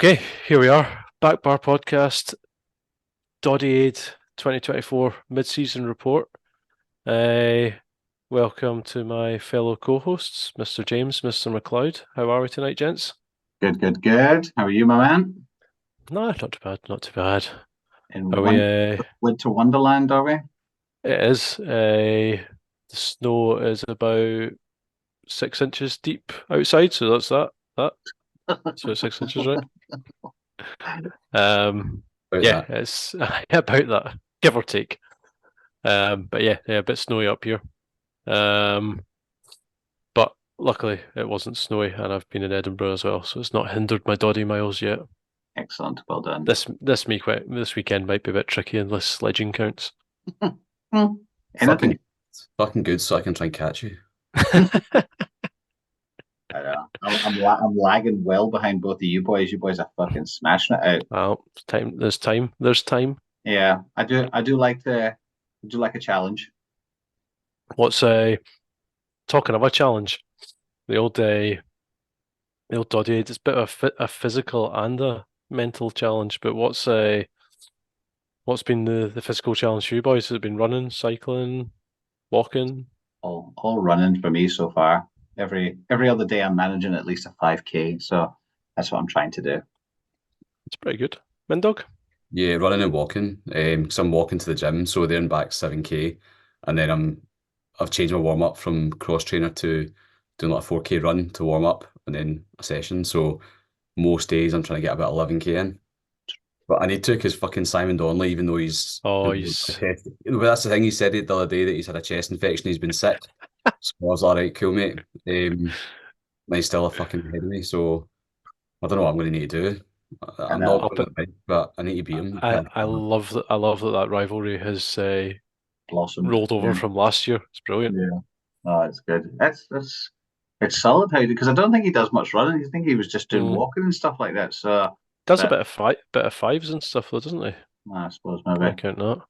Okay, here we are. Back Bar Podcast, Doddie Aid 2024 mid-season report. Uh, Welcome to my fellow co-hosts, Mr. James, Mr. McLeod. How are we tonight, gents? Good, good, good. How are you, my man? No, not too bad, not too bad. In Are we? Winter Wonderland, are we? It is. The snow is about 6 inches deep outside, so that's that. That. So 6 inches, right? Um, About yeah, that. it's about that, give or take. But yeah, a bit snowy up here. Um, but luckily it wasn't snowy, and I've been in Edinburgh as well, so it's not hindered my Doddie miles yet. Excellent. Well done. This weekend might be a bit tricky unless sledging counts. Anything. Fucking good, so I can try and catch you. I know. I'm lagging well behind both of you boys. You boys are fucking smashing it out. Well, time. There's time. There's time. Yeah, I do like a challenge. What's talking of a challenge? The old the old Doddie Aid. It's a bit of a physical and a mental challenge. But what's been the physical challenge for you boys? Has it been running, cycling, walking? All running for me so far. Every other day I'm managing at least a 5K, so that's what I'm trying to do. It's pretty good. Mendog? Yeah, running and walking. Because I'm walking to the gym, so there and back 7K, and then I've changed my warm up from cross trainer to doing like a 4K run to warm up, and then a session. So most days I'm trying to get about 11K in. But I need to because fucking Simon Donnelly, even though he's Oh, a chest, well, that's the thing he said it the other day that he's had a chest infection, he's been sick. So I was all right, cool, mate. And he's still a fucking ahead of me, so I don't know what I'm going to need to do. I'm And not up going it. to win, but I need to beat him. I love that. I love that rivalry has blossomed. rolled over Yeah, from last year. It's brilliant. yeah. Oh, it's good. It's solid how because I don't think he does much running. I think he was just doing Mm. walking and stuff like that. So, Does a but bit of fives and stuff though, doesn't he? I suppose Can I maybe. count that?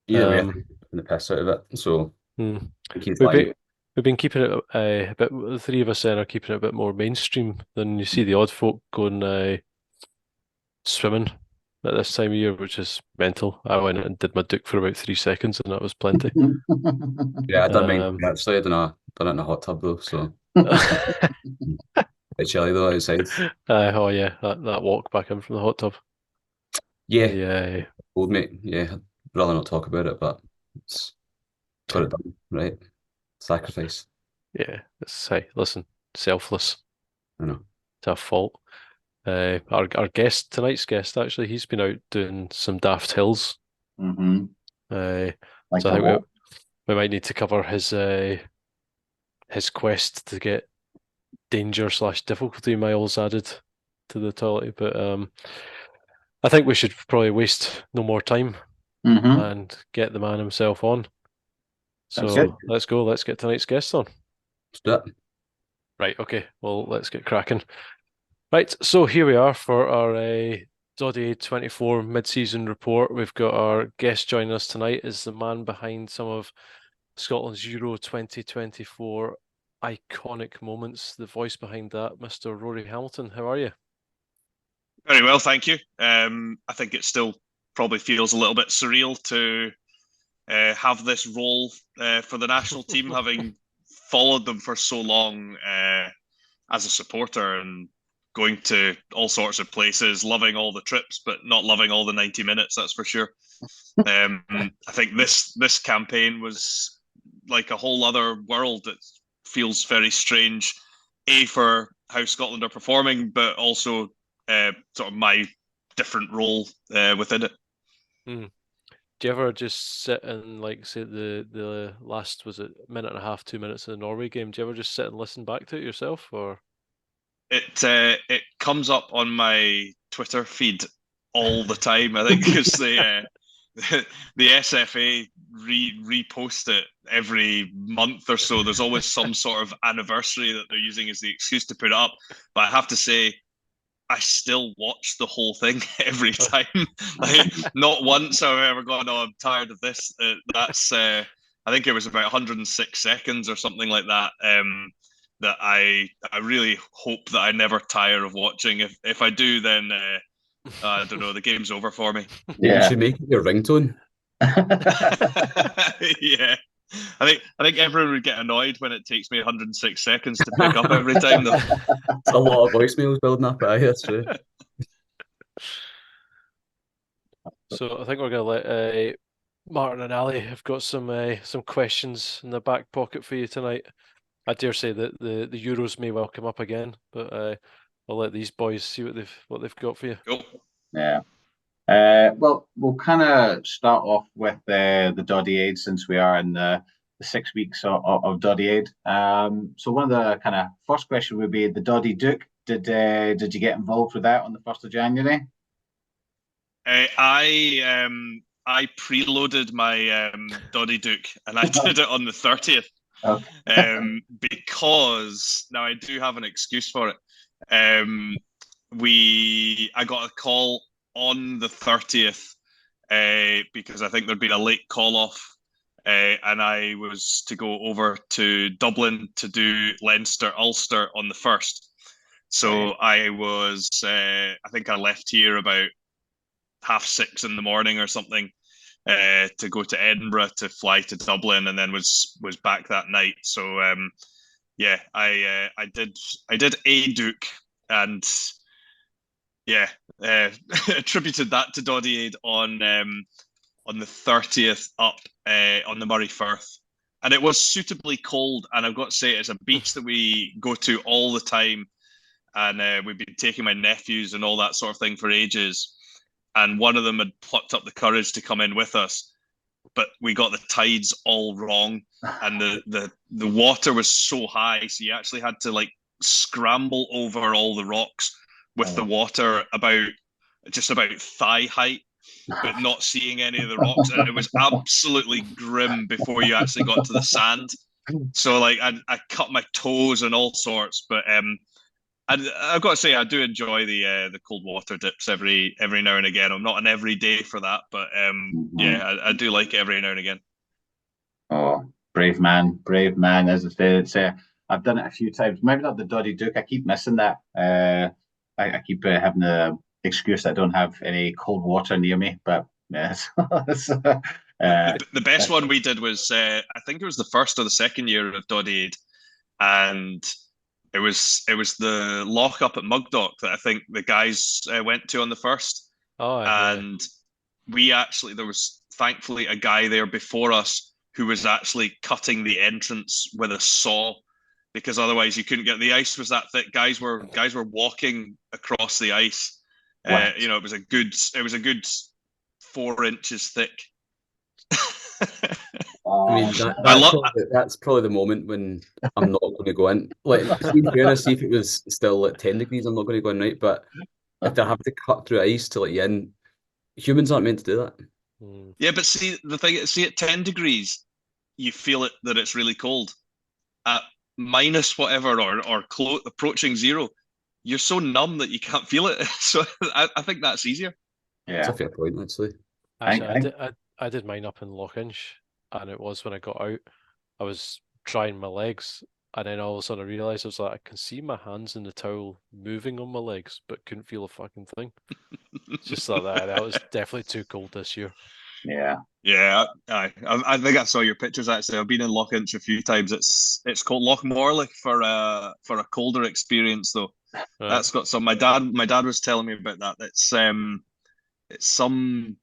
Either way, I think Um, I'm taking the piss out of it. So mm. I think he's We've lying. been we've been keeping it a bit. The three of us then are keeping it a bit more mainstream than you see the odd folk going swimming at this time of year, which is mental. I went and did my Duke for about 3 seconds, and that was plenty. Yeah, I done mine Um, actually. I done it in a hot tub though, so it's chilly though outside. oh yeah, that walk back in from the hot tub. Yeah, Yeah, old mate. Yeah, I'd rather not talk about it, but it's got it done, right? Sacrifice. yeah. Hey, listen, selfless I know. to a fault. Our guest tonight's guest actually, he's been out doing some daft hills. hmm Uh, Like so I to think walk. we might need to cover his quest to get danger slash difficulty miles added to the toilet. But I think we should probably waste no more time hmm and get the man himself on. That's good. So let's go. Let's get tonight's guest on. Let's do it. Right. Okay. Well, let's get cracking. Right. So here we are for our Doddie 24 mid-season report. We've got our guest joining us tonight is the man behind some of Scotland's Euro 2024 iconic moments. The voice behind that, Mr. Rory Hamilton. How are you? Very well, thank you. I think it still probably feels a little bit surreal to have this role for the national team, having followed them for so long as a supporter and going to all sorts of places, loving all the trips, but not loving all the 90 minutes, that's for sure. I think this campaign was like a whole other world that feels very strange, A, for how Scotland are performing, but also sort of my different role within it. Hmm. Do you ever just sit and like say the last was it minute and a half, 2 minutes of the Norway game? Do you ever just sit and listen back to it yourself, or? It comes up on my Twitter feed all the time. I think because the SFA repost it every month or so. There's always some sort of anniversary that they're using as the excuse to put it up. But I have to say, I still watch the whole thing every time. Like, not once have I ever gone, "Oh, I'm tired of this." I think it was about 106 seconds or something like that. that I really hope that I never tire of watching. If I do, then I don't know, the game's over for me. You should make it your ringtone. Yeah. I think everyone would get annoyed when it takes me 106 seconds to pick up every time, though. It's a lot of voicemails building up. Aye, that's true. So I think we're going to let Martin and Ali have got some questions in the back pocket for you tonight. I dare say that the Euros may well come up again, but I'll let these boys see what they've got for you. Cool. Yeah. Well, we'll kind of start off with the Doddie Aid, since we are in the 6 weeks of Doddie Aid. So one of the kind of first question would be the Doddie Duke. Did you get involved with that on the 1st of January? I preloaded my Doddie Duke, and I did it on the 30th. Okay. Because now I do have an excuse for it. I got a call on the 30th because I think there'd been a late call off, and I was to go over to Dublin to do Leinster Ulster on the 1st. So I was, I think I left here about 6:30 in the morning or something, to go to Edinburgh to fly to Dublin, and then was back that night. So yeah, I did a Duke, and yeah, attributed that to Doddie Aid on the 30th up on the Murray Firth, and it was suitably cold. And I've got to say, it's a beach that we go to all the time, and we've been taking my nephews and all that sort of thing for ages. And one of them had plucked up the courage to come in with us, but we got the tides all wrong, and the water was so high, so you actually had to like scramble over all the rocks with the water just about thigh height, but not seeing any of the rocks, and it was absolutely grim before you actually got to the sand. So like I cut my toes and all sorts, but I've got to say, I do enjoy the cold water dips every now and again. I'm not an everyday for that, but yeah, I do like it every now and again. Oh, brave man. As I say, it's I've done it a few times. Maybe not the Doddie Duke. I keep missing that. I keep having the excuse that I don't have any cold water near me. But yeah, the best one we did was I think it was the first or the second year of Doddie Aid, and it was the lock up at Mugdock that I think the guys went to on the 1st. Oh, yeah. And there was thankfully a guy there before us who was actually cutting the entrance with a saw, because otherwise you couldn't get, the ice was that thick. Guys were walking across the ice. You know, it was a good 4 inches thick. I mean, that's probably the moment when I'm not going to go in. Like, in fairness, see if it was still at 10 degrees, I'm not going to go in, right? But if they have to cut through ice to let you in, humans aren't meant to do that. Yeah, but see, the thing is, at 10 degrees, you feel that it's really cold. At minus whatever or approaching 0, you're so numb that you can't feel it. So I think that's easier. Yeah, that's a fair point, actually. I did mine up in Lockhinch, and it was when I got out, I was trying my legs, and then all of a sudden I realised, I was like, I can see my hands in the towel moving on my legs, but couldn't feel a fucking thing. Just like that was definitely too cold this year. Yeah. Yeah, I think I saw your pictures actually. I've been in Lockhinch a few times. It's called Lochmorlich for a colder experience though. Right. That's got some. My dad was telling me about that. It's some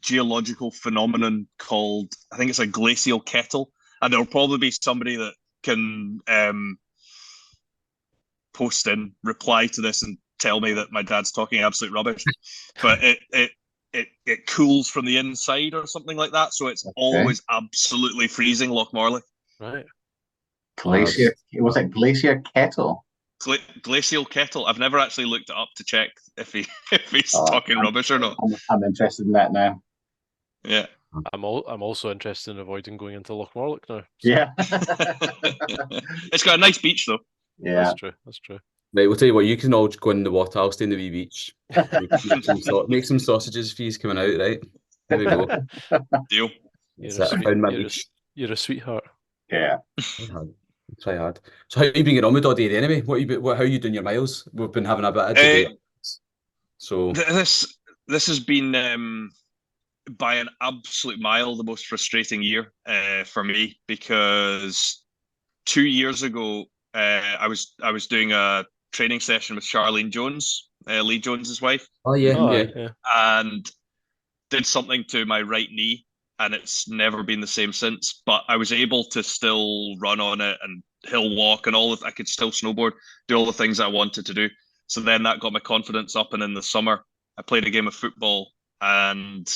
geological phenomenon called, I think it's a glacial kettle, and there'll probably be somebody that can reply to this and tell me that my dad's talking absolute rubbish. But it cools from the inside or something like that, so it's always absolutely freezing. Lochmorlich. Right. Glacier. Was it glacier kettle? Glacial kettle. I've never actually looked it up to check if he's talking rubbish or not. I'm interested in that now. Yeah. I'm also interested in avoiding going into Lochmorlich now. So. Yeah. It's got a nice beach though. Yeah. That's true. Right, we'll tell you what, you can all go in the water, I'll stay in the wee beach. Make some sausages for you coming out, right? There we go. Deal. You're a sweetheart. Yeah. Try hard. So how you been getting on with Doddie Aid anyway? How are you doing your miles? We've been having a bit of Uh, debate. So this has been by an absolute mile the most frustrating year for me, because 2 years ago I was doing a training session with Charlene Jones, Lee Jones's wife, oh yeah, Oh, yeah. yeah. and did something to my right knee, and it's never been the same since. But I was able to still run on it and hill walk and all of I could still snowboard, do all the things I wanted to do. So then that got my confidence up, and in the summer I played a game of football and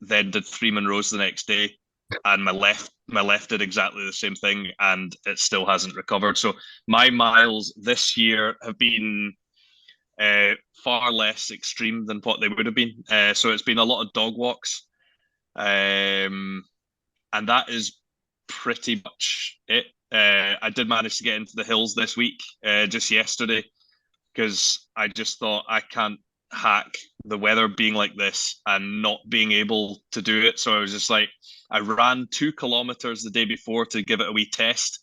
then did three Monroes the next day, and my left did exactly the same thing, and it still hasn't recovered. So my miles this year have been far less extreme than what they would have been. So it's been a lot of dog walks, and that is pretty much it. I did manage to get into the hills this week, just yesterday, because I just thought I can't hack the weather being like this and not being able to do it. So I was just like, I ran 2 kilometers the day before to give it a wee test,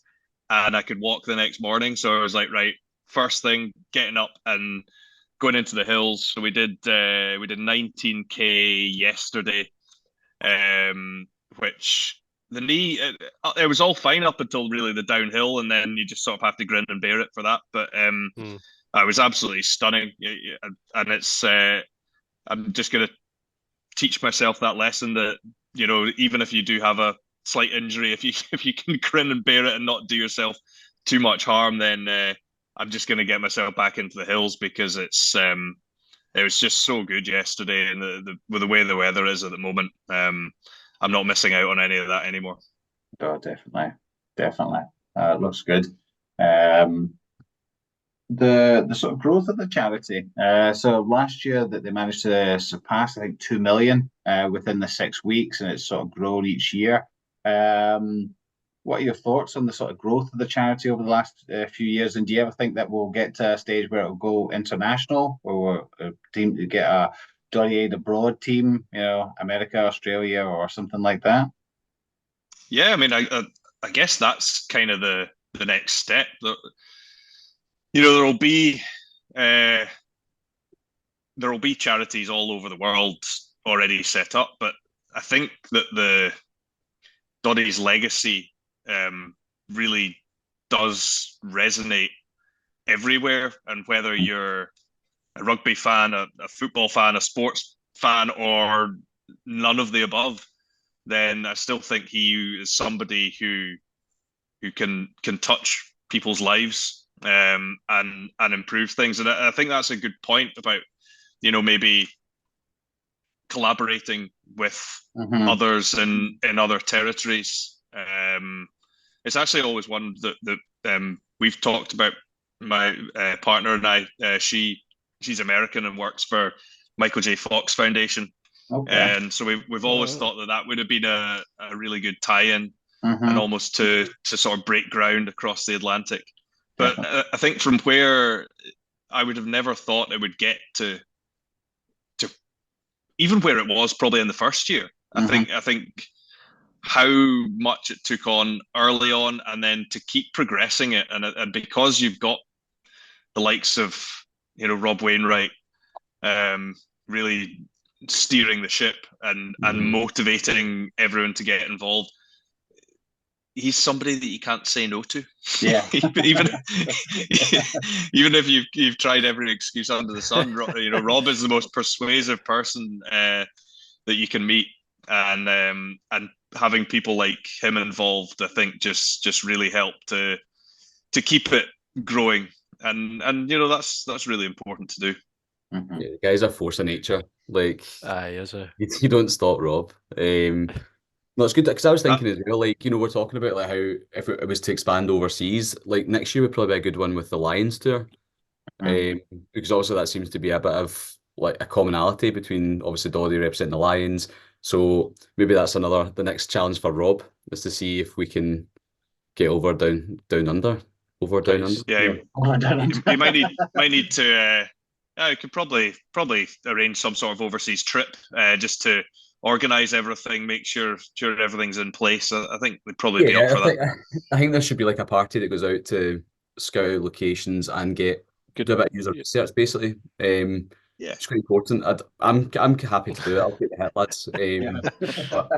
and I could walk the next morning. So I was like, right, first thing, getting up and going into the hills. So we did 19K yesterday, which the knee it was all fine up until really the downhill, and then you just sort of have to grin and bear it for that. But Hmm. I was absolutely stunning, and it's I'm just going to teach myself that lesson that, even if you do have a slight injury, if you can grin and bear it and not do yourself too much harm, then I'm just going to get myself back into the hills, because it was just so good yesterday, and with the way the weather is at the moment, I'm not missing out on any of that anymore. Oh, definitely, definitely. It looks good. Um, the sort of growth of the charity. So last year that they managed to surpass, I think, 2 million within the 6 weeks, and it's sort of grown each year. Um, what are your thoughts on the sort of growth of the charity over the last few years? And do you ever think that we'll get to a stage where it'll go international, or we'll team to get a Doddie Aid abroad team, America, Australia, or something like that? Yeah, I mean, I guess that's kind of the next step. There'll be uh, there'll be charities all over the world already set up, but I think that the Doddie's legacy really does resonate everywhere, and whether you're a rugby fan, a football fan, a sports fan, or none of the above, then I still think he is somebody who can touch people's lives, and improve things. And I think that's a good point about, maybe collaborating with others in other territories. It's actually always one that we've talked about. My partner and I, she's American and works for Michael J. Fox Foundation, Okay. and so we've always thought that would have been a really good tie-in, and Mm-hmm. almost to sort of break ground across the Atlantic. But Definitely. I think from where I would have never thought it would get to even where it was probably in the first year. I think how much it took on early on, and then to keep progressing it, and because you've got the likes of Rob Wainwright really steering the ship and motivating everyone to get involved. He's somebody that you can't say no to. Yeah. even even if you've tried every excuse under the sun, Rob is the most persuasive person that you can meet, and having people like him involved, I think just really help to keep it growing, and that's really important to do. Mm-hmm. Yeah, the guy's a force of nature. Like Aye, is it? you don't stop Rob. No, it's good because I was That, thinking as well, like, we're talking about like how if it was to expand overseas, like next year would probably be a good one with the Lions tour. Mm-hmm. Because also that seems to be a bit of like a commonality between obviously Doddie representing the Lions. So maybe that's the next challenge for Rob is to see if we can get down under. Over down under. Nice. yeah, Oh, you might need to. I could probably arrange some sort of overseas trip, just to organise everything, make sure everything's in place. I think they'd probably be up Yeah, for that. I think there should be like a party that goes out to scout out locations and do a bit of user research, basically. Yeah. It's quite important. I'm happy to do it. I'll take the hit, lads. But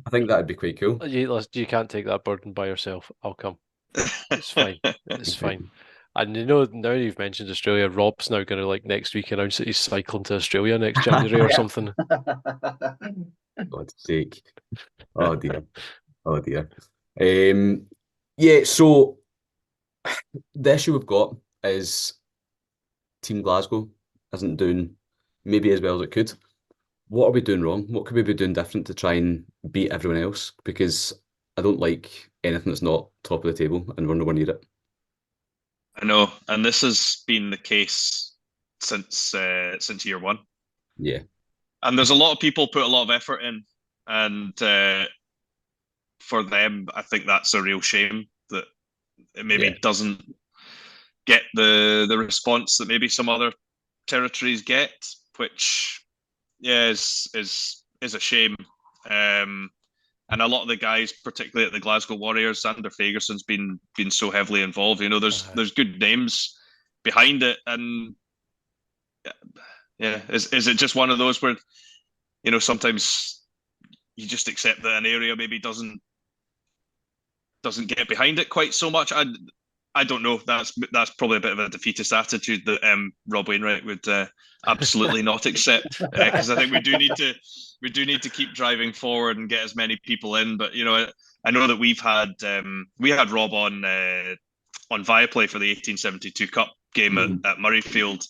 I think that'd be quite cool. You can't take that burden by yourself. I'll come. It's fine. It's fine. And now you've mentioned Australia, Rob's now going to like next week announce that he's cycling to Australia next January or something. God's sake. Oh dear. Oh dear. Yeah, so the issue we've got is Team Glasgow isn't doing maybe as well as it could. What are we doing wrong? What could we be doing different to try and beat everyone else? Because I don't like anything that's not top of the table, and we're nowhere near it. I know, and this has been the case since year one. Yeah. And there's a lot of people put a lot of effort in, and for them, I think that's a real shame that it maybe doesn't get the response that maybe some other territories get, which is a shame. And a lot of the guys, particularly at the Glasgow Warriors, Xander Fagerson's been so heavily involved. There's good names behind it, and yeah, is it just one of those where sometimes you just accept that an area maybe doesn't get behind it quite so much? I don't know. That's probably a bit of a defeatist attitude that Rob Wainwright would absolutely not accept, because I think we do need to keep driving forward and get as many people in. But I know that we had Rob on Viaplay for the 1872 Cup game at Murrayfield.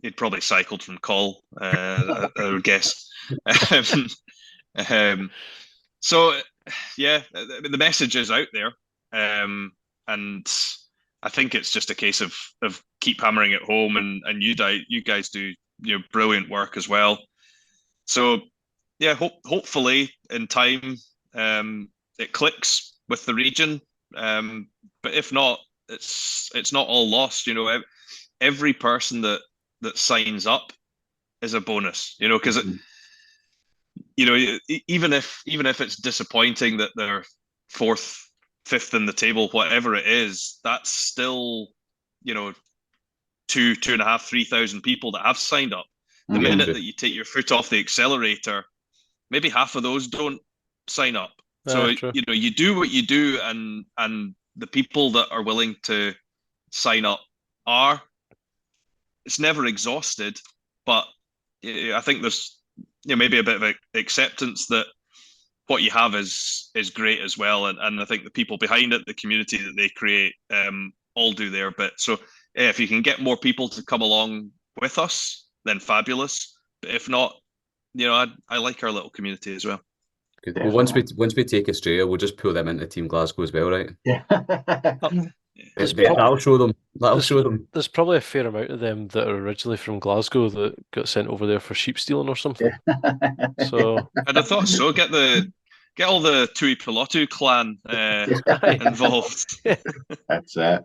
He'd probably cycled from Col, I would guess. So yeah, the message is out there. And I think it's just a case of keep hammering it home, and you guys do brilliant work as well. So yeah, hopefully in time it clicks with the region. But if not, it's not all lost. Every person that signs up is a bonus. Because even if it's disappointing that they're fourth, fifth in the table, whatever it is, that's still 2,500, 3,000 people that have signed up. The minute that you take your foot off the accelerator, maybe half of those don't sign up. So you do what you do, and the people that are willing to sign up it's never exhausted, but I think there's maybe a bit of acceptance that what you have is great as well, and I think the people behind it, the community that they create, all do their bit. So if you can get more people to come along with us, then fabulous. But if not, I like our little community as well. Good. Well, once we take Australia, we'll just pull them into Team Glasgow as well, right? Yeah. That'll show them. There's probably a fair amount of them that are originally from Glasgow that got sent over there for sheep stealing or something. So I'd have thought so. Get all the Tui Pilotu clan involved. That's it.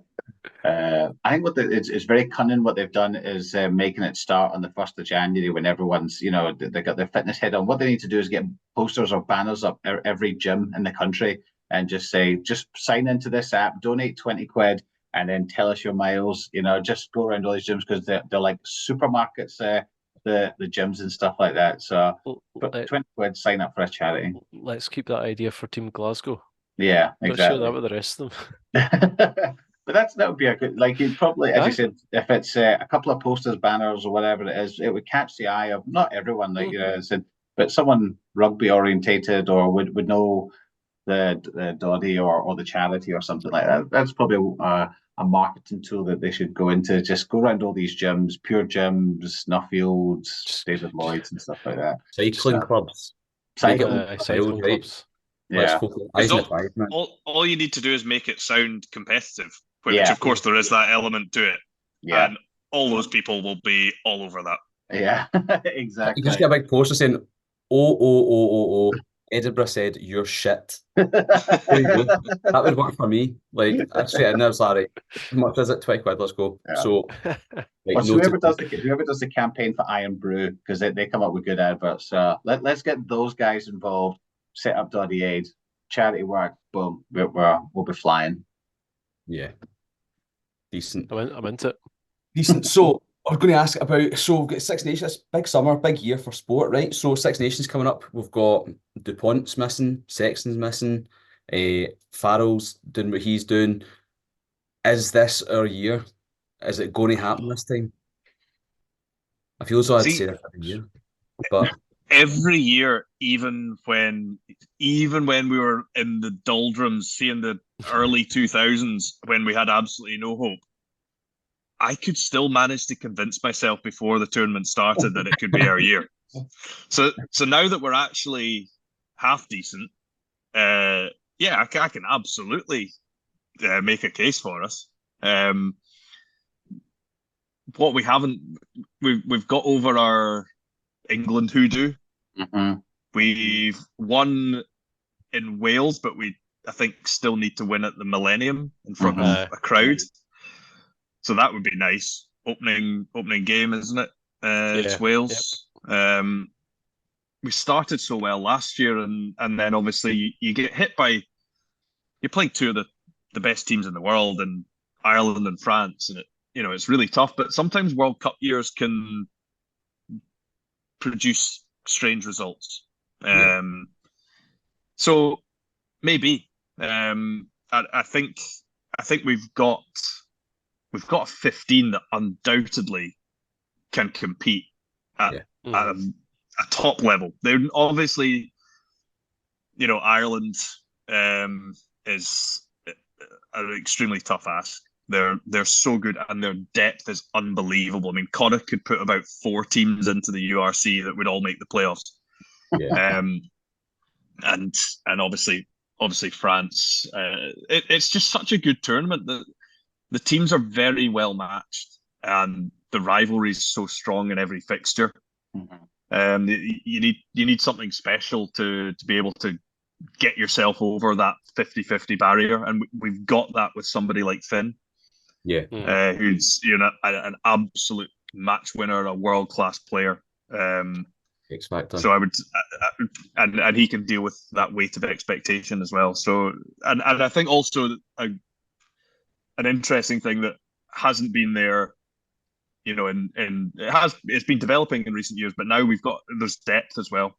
I think it's very cunning. What they've done is making it start on the 1st of January when everyone's, they got their fitness head on. What they need to do is get posters or banners up every gym in the country and just say, just sign into this app, donate 20 quid, and then tell us your miles. Just go around all these gyms, because they're like supermarkets, the gyms and stuff like that. So, but 20 quid, sign up for a charity. Let's keep that idea for Team Glasgow. Yeah, exactly. Share that with the rest of them. But that would be a good, like, you'd probably, as you said, if it's a couple of posters, banners, or whatever it is, it would catch the eye of not everyone, like but someone rugby orientated or would know the Doddie or the charity or something like that. That's probably a marketing tool that they should go into. Just go around all these gyms, Pure Gyms, Nuffields, David Lloyd's, and stuff like that. Cycling clubs. Cycling clubs. Yeah. All you need to do is make it sound competitive, which of course there is that element to it. Yeah. And all those people will be all over that. Yeah, exactly. You just get a big poster saying, oh, Edinburgh said, "You're shit." There you go. That would work for me. Like, actually, and I was like, right, how much is it? 20 quid, let's go. Yeah. So, like, Well, so noted. whoever does the campaign for Iron Brew, because they come up with good adverts. Let's get those guys involved. Set up Doddie Aid, charity work. Boom, we'll be flying. Yeah, decent. I'm into it. Decent. So I was going to ask about, so we've got Six Nations, big summer, big year for sport, right? So Six Nations coming up. We've got DuPont's missing, Sexton's missing, Farrell's doing what he's doing. Is this our year? Is it going to happen this time? I feel as though I'd See, say this every year, but every year, even when we were in the doldrums, seeing the early 2000s when we had absolutely no hope, I could still manage to convince myself before the tournament started that it could be our year. So now that we're actually half decent, yeah, I can absolutely make a case for us. What we haven't, we've got over our England hoodoo. Mm-hmm. We've won in Wales, but I think still need to win at the Millennium in front of a crowd. So that would be nice. Opening game, isn't it? It's Wales. Yep. We started so well last year, and then obviously you get hit by, you're playing two of the best teams in the world, and Ireland and France, and it's really tough. But sometimes World Cup years can produce strange results. So maybe I think we've got a 15 that undoubtedly can compete at a top level. They're obviously, Ireland is an extremely tough ask. They're so good, and their depth is unbelievable. I mean, Connacht could put about 4 teams into the URC that would all make the playoffs. Yeah. And obviously France. It's just such a good tournament that the teams are very well matched, and the rivalry is so strong in every fixture. Mm-hmm. You need something special to be able to get yourself over that 50-50 barrier, and we've got that with somebody like Finn. Yeah. Who's an absolute match winner, a world-class player. X Factor. So I would, and he can deal with that weight of expectation as well. So, and I think also an interesting thing that hasn't been there, it's been developing in recent years, but now there's depth as well.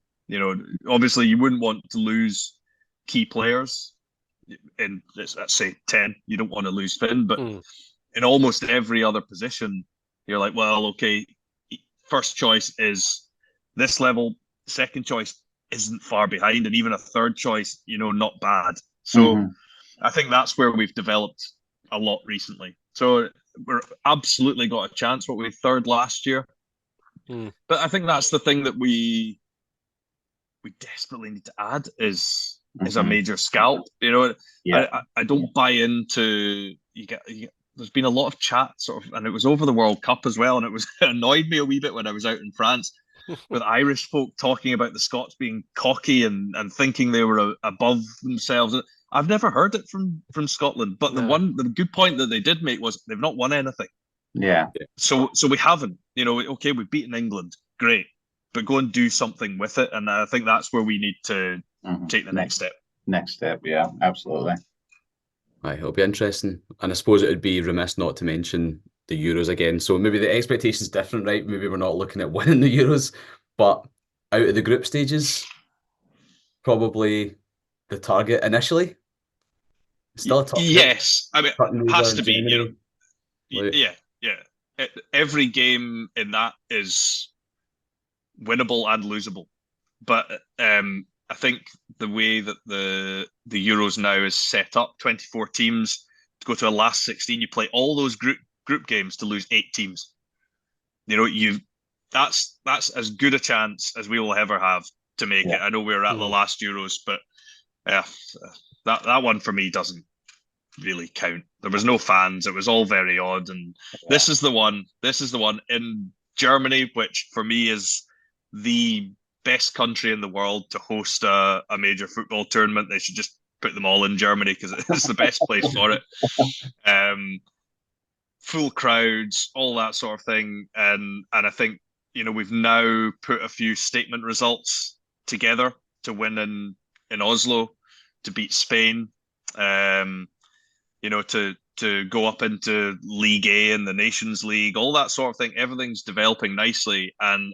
Obviously you wouldn't want to lose key players in, let's say 10. You don't want to lose Finn, but in almost every other position, you're like, well, okay, first choice is this level, second choice isn't far behind, and even a third choice, not bad. So I think that's where we've developed a lot recently. So we're absolutely got a chance. What we third last year, but I think that's the thing that we desperately need to add is a major scalp. I don't buy into there's been a lot of chat sort of, and it was over the World Cup as well, and it annoyed me a wee bit when I was out in France with Irish folk talking about the Scots being cocky and thinking they were above themselves. I've never heard it from Scotland, but the good point that they did make was they've not won anything. Yeah. So we haven't. Okay, we've beaten England, great, but go and do something with it, and I think that's where we need to take the next step. Next step, yeah, absolutely. Right, it'll be interesting. And I suppose it would be remiss not to mention the Euros again. So maybe the expectation's different, right? Maybe we're not looking at winning the Euros, but out of the group stages, probably the target initially. Still a tough yes. I mean, it has to be, Germany. Yeah. Every game in that is winnable and losable. But I think the way that the Euros now is set up, 24 teams to go to a last 16, you play all those group games to lose 8 teams. That's as good a chance as we will ever have to make it. I know we were at the last Euros, but that one for me doesn't really count. There was no fans. It was all very odd, and this is the one in Germany, which for me is the best country in the world to host a major football tournament. They should just put them all in Germany because it's the best place for it. Full crowds, all that sort of thing, and I think we've now put a few statement results together to win in Oslo, to beat Spain, to go up into League A and the Nations League, all that sort of thing. Everything's developing nicely, and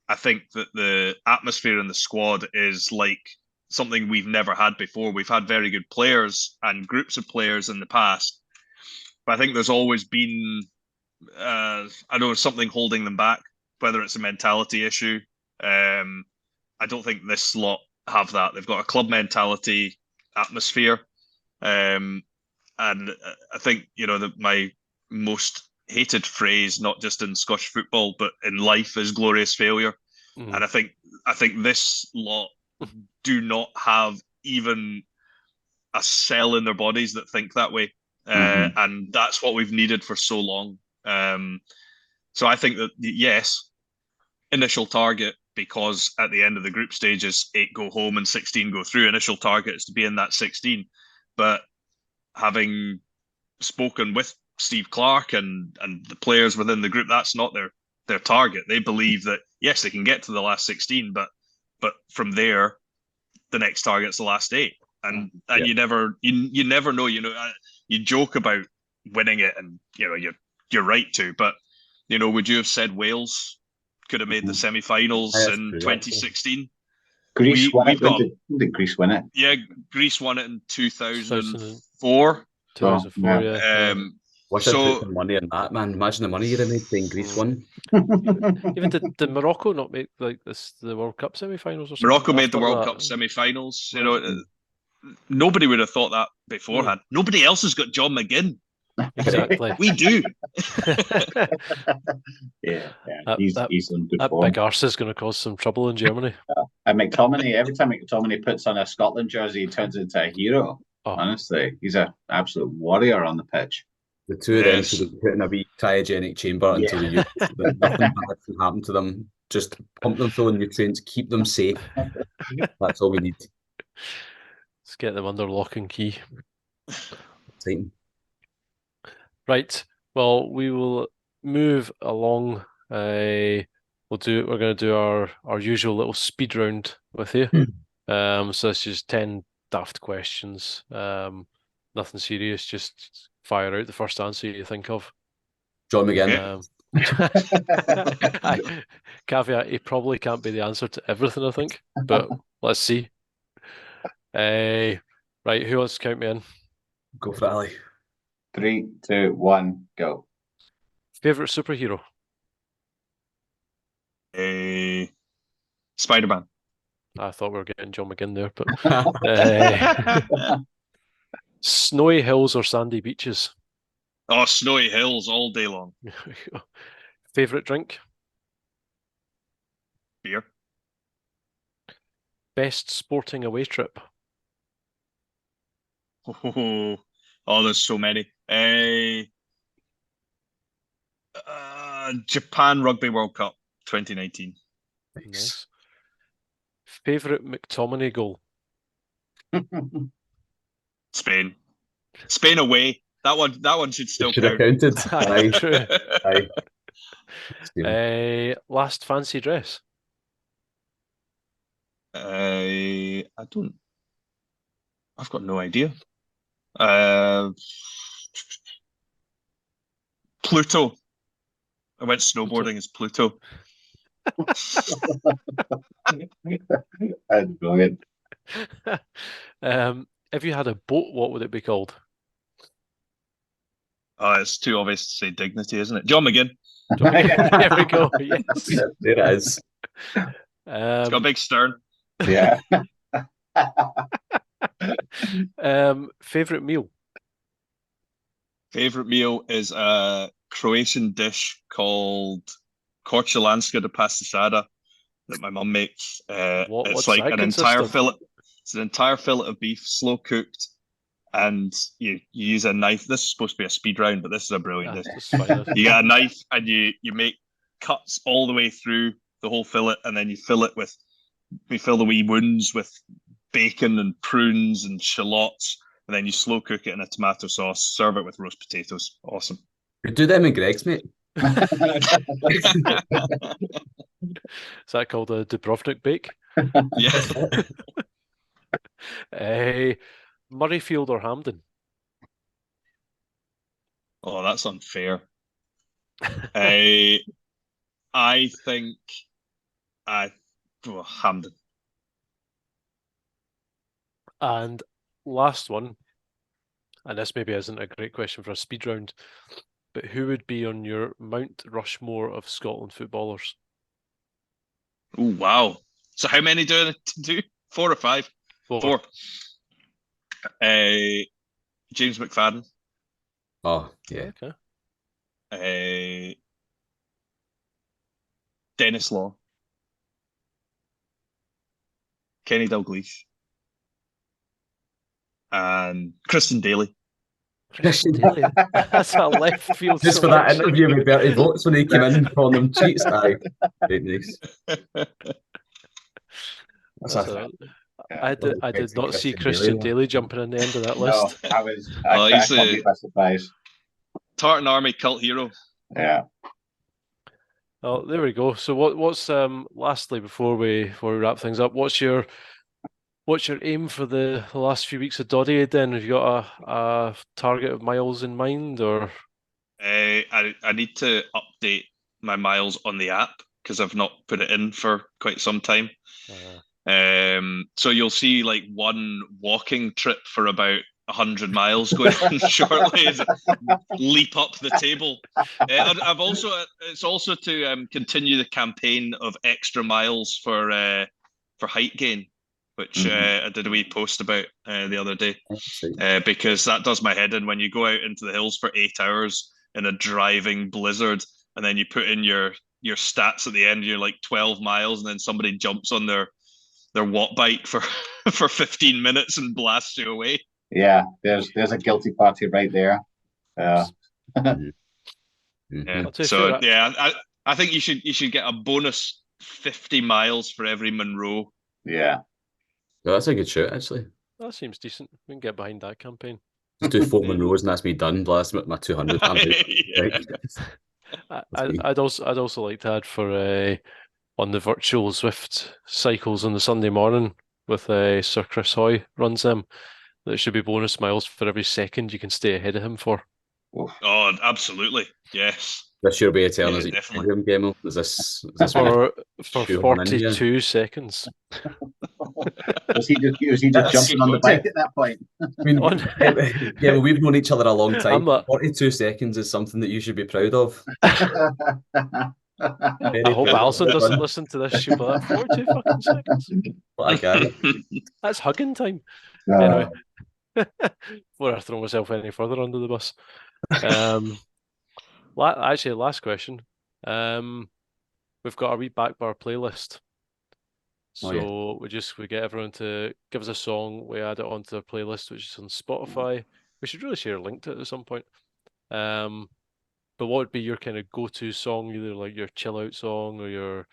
I think that the atmosphere in the squad is like something we've never had before. We've had very good players and groups of players in the past, but I think there's always been, something holding them back, whether it's a mentality issue. I don't think this lot have that. They've got a club mentality, atmosphere, and I think my most hated phrase, not just in Scottish football but in life, is glorious failure. And I think this lot do not have even a cell in their bodies that think that way. And that's what we've needed for so long. So I think that, yes, initial target, because at the end of the group stages, 8 go home and 16 go through. Initial target is to be in that 16. But having spoken with Steve Clarke and the players within the group, that's not their target. They believe that, yes, they can get to the last 16, but from there, the next target's the last 8. And you never know. You joke about winning it, and you're right to. But would you have said Wales could have made the semi-finals in 2016? Greece won it. Did Greece win it? Yeah, Greece won it in 2004. 2004, yeah. Wish I put some money on that, man. Imagine the money you'd have made saying Greece won. Even did Morocco not make the World Cup semi-finals or something? Morocco made the World Cup semi-finals. Nobody would have thought that beforehand. Nobody else has got John McGinn. Exactly. We do. Yeah. He's on good that form. big arse is going to cause some trouble in Germany. And McTominay, every time McTominay puts on a Scotland jersey, he turns into a hero. Honestly, he's an absolute warrior on the pitch. The two of them should have put in a wee cryogenic chamber until the youth. Nothing bad can happen to them. Just pump them full of nutrients, keep them safe. That's all we need. Let's get them under lock and key. Exciting. Right. Well, we will move along. We're going to do our usual little speed round with you. So it's just 10 daft questions. Nothing serious. Just fire out the first answer you think of. John McGinn. Caveat: he probably can't be the answer to everything, I think. But let's see. Right. Who wants to count me in? Go for it, Ali. 3, 2, 1, go. Favorite superhero? Spider-Man. I thought we were getting John McGinn there, but snowy hills or sandy beaches? Oh, snowy hills all day long. Favorite drink? Beer. Best sporting away trip? Oh, there's so many. Japan Rugby World Cup 2019. Nice. Favorite McTominay goal? Spain away. That one should still Should have count. counted. Aye, true. Aye. Last fancy dress? I've got no idea. Pluto. I went snowboarding as Pluto. That's brilliant. If you had a boat, what would it be called? It's too obvious to say Dignity, isn't it? John McGinn. There we go. Yes. There it is. It's got a big stern. Yeah. Favorite meal? Favorite meal is a Croatian dish called Korčulanska de pastisada that my mum makes. It's like an entire fillet. It's an entire fillet of beef, slow cooked, and you use a knife. This is supposed to be a speed round, but this is a brilliant dish. You get a knife and you make cuts all the way through the whole fillet, and then you fill it with we fill the wee wounds with bacon and prunes and shallots, and then you slow cook it in a tomato sauce. Serve it with roast potatoes. Awesome. We do them in Greg's, mate. Is that called a Dubrovnik bake? Yeah. Murrayfield or Hampden? Oh, that's unfair. I think Hampden. And last one, and this maybe isn't a great question for a speed round, but who would be on your Mount Rushmore of Scotland footballers? Oh, wow. So how many do I do? 4 or 5? 4. James McFadden. Oh, yeah. Okay. Dennis Law. Kenny Dalglish. And Kristen Daly. Kristen Daly. That's a left field Just for that selection. interview with Bertie Votes when he came in calling them cheats. Aye. Very nice. I did not see Christian Daly jumping in the end of that list. No, I he's can't be by surprise. Tartan Army cult hero. Yeah. Oh, there we go. So what's lastly before we wrap things up, what's your aim for the last few weeks of Doddie Aid then? Have you got a target of miles in mind, or? I need to update my miles on the app because I've not put it in for quite some time. So you'll see like one walking trip for about 100 miles going on shortly as I leap up the table. It's also to continue the campaign of extra miles for height gain, which I did a wee post about the other day, because that does my head in when you go out into the hills for 8 hours in a driving blizzard, and then you put in your stats at the end. You're like 12 miles, and then somebody jumps on their watt bike for 15 minutes and blasts you away. Yeah, there's a guilty party right there. Yeah. So yeah, I think you should get a bonus 50 miles for every Monroe. Yeah. Well, that's a good shout, actually. That seems decent. We can get behind that campaign. Just do 4 Monroes and that's me done. Blast my 200. I'd also like to add for on the virtual Zwift cycles on the Sunday morning with Sir Chris Hoy runs them. There should be bonus miles for every second you can stay ahead of him for. Oh, absolutely. Yes. This year will be a telling us definitely. game. Is this for 42 seconds? Was he just jumping on the bike at that point? I mean, well, we've known each other a long time. 42 seconds is something that you should be proud of. I hope Alison doesn't listen to this. She'll be like, 42 fucking seconds. What a guy. That's hugging time. Anyway, before I throw myself any further under the bus. Actually, last question. We've got a wee back bar playlist. So we get everyone to give us a song. We add it onto their playlist, which is on Spotify. We should really share a link to it at some point. But what would be your kind of go-to song, either like your chill out song or your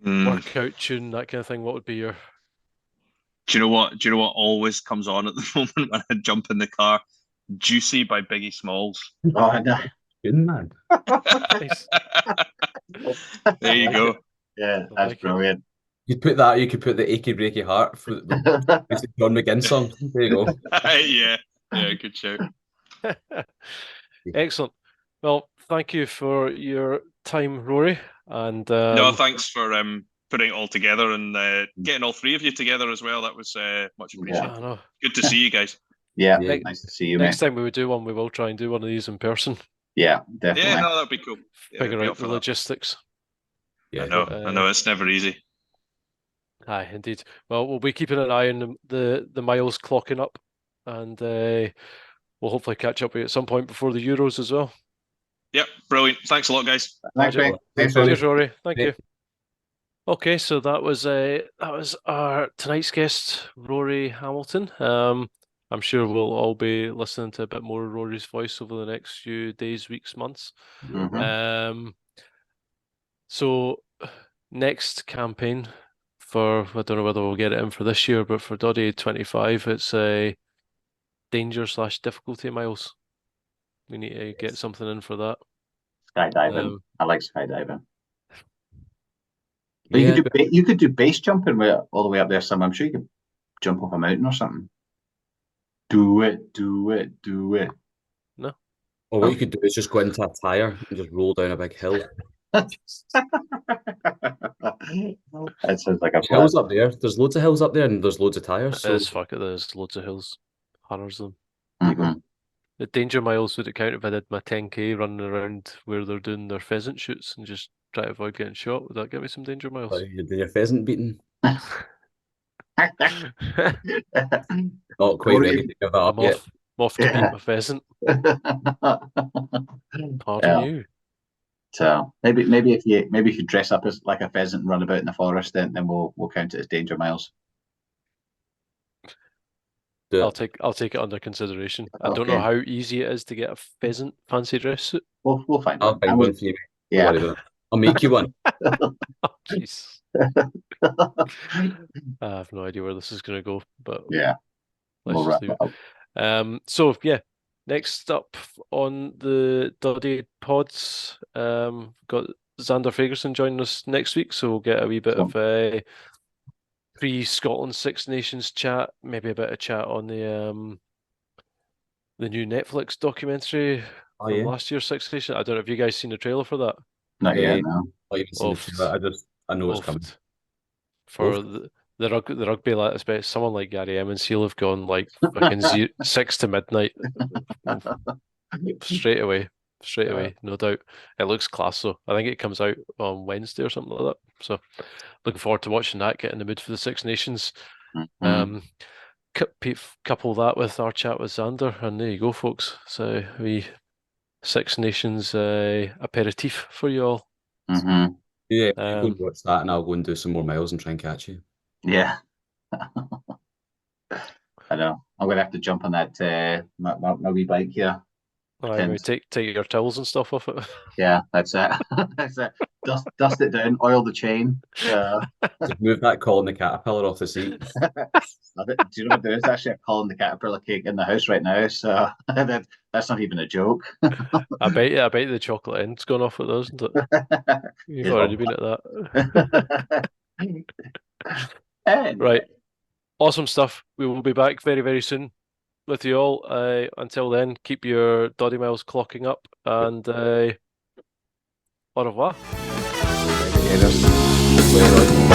workout tune, that kind of thing? What would be your? Do you know what always comes on at the moment when I jump in the car? Juicy by Biggie Smalls. Oh, no. Good man. Nice. There you go. Yeah, that's brilliant. You could put the Achy Breaky Heart for the John McGinn song. There you go. Yeah, good show. Excellent. Well, thank you for your time, Rory. And no, thanks for putting it all together and getting all three of you together as well. That was much appreciated. Yeah, good to see you guys. Yeah, nice to see you, Next time we do one, we will try and do one of these in person. Yeah, definitely. Yeah, no, that'd be cool. Figure out the logistics. Yeah, I know it's never easy. Aye, indeed. Well, we'll be keeping an eye on the miles clocking up, and we'll hopefully catch up with you at some point before the Euros as well. Yep, brilliant. Thanks a lot, guys. Thanks, Cheers, Rory. Thank you. Okay, so that was our tonight's guest, Rory Hamilton. I'm sure we'll all be listening to a bit more of Rory's voice over the next few days, weeks, months. Mm-hmm. So next campaign for, I don't know whether we'll get it in for this year, but for Doddie Aid 25, it's a danger/difficulty miles. We need to get something in for that. Skydiving. I like skydiving. But Yeah, you could do base jumping all the way up there somewhere. I'm sure you could jump off a mountain or something. Do it. No. or what you could do is just go into a tire and just roll down a big hill. That sounds like a There's hills up there. There's loads of hills up there, and there's loads of tires. So Fuck it, there's loads of hills. Hundreds of them. plan. You go. The danger miles would it count if I did my 10K running around where they're doing their pheasant shoots and just try to avoid getting shot? Would that give me some danger miles? like, you're doing your pheasant beating. Mhm. Not quite Rory- ready to give that up I'm yet. off to beat my pheasant. Pardon Yeah. you. So maybe if you dress up as like a pheasant and run about in the forest, then we'll count it as danger miles. Do I'll it. take it under consideration. I don't know Okay. how easy it is to get a pheasant fancy dress suit. We'll find I'll one. find one for you. Don't worry about it. I'll make you one. Oh, jeez. I have no idea where this is going to go, but Yeah, let's we'll just wrap leave it it. up. So yeah, next up on the Doddie pods, got Xander Fagerson joining us next week, so we'll get a wee bit of a pre-Scotland Six Nations chat, maybe a bit of chat on the new Netflix documentary Oh from yeah. last year's Six Nations. I don't know if you guys seen the trailer for that. Not yet, Eh, no. Not even seen the Oft. trailer. I know it's coming. Oft. For Oft. the rugby, like especially someone like Gary Emmonsfield have gone like fucking 6 to midnight straight away, no doubt. It looks class though. I think it comes out on Wednesday or something like that. So looking forward to watching that. Get in the mood for the Six Nations. Mhm. Couple that with our chat with Xander, and there you go, folks. So we Six Nations aperitif for you all. Mhm. Yeah, you go and Um, watch that, and I'll go and do some more miles and try and catch you. Yeah. I know. I'm gonna have to jump on that my wee bike here. maybe take your towels and stuff off it. Yeah, that's it. That's it. Dust it down, oil the chain. Just move that Colin the Caterpillar off the seat. Do you know what there is actually a Colin the Caterpillar cake in the house right now? So that's not even a joke. I bet the chocolate end's gone off with those, isn't it? You've It's already all- been at that. Anyway, Right. Awesome stuff. We will be back very, very soon with you all. Until then, keep your Doddie miles clocking up and au revoir. later. Later on.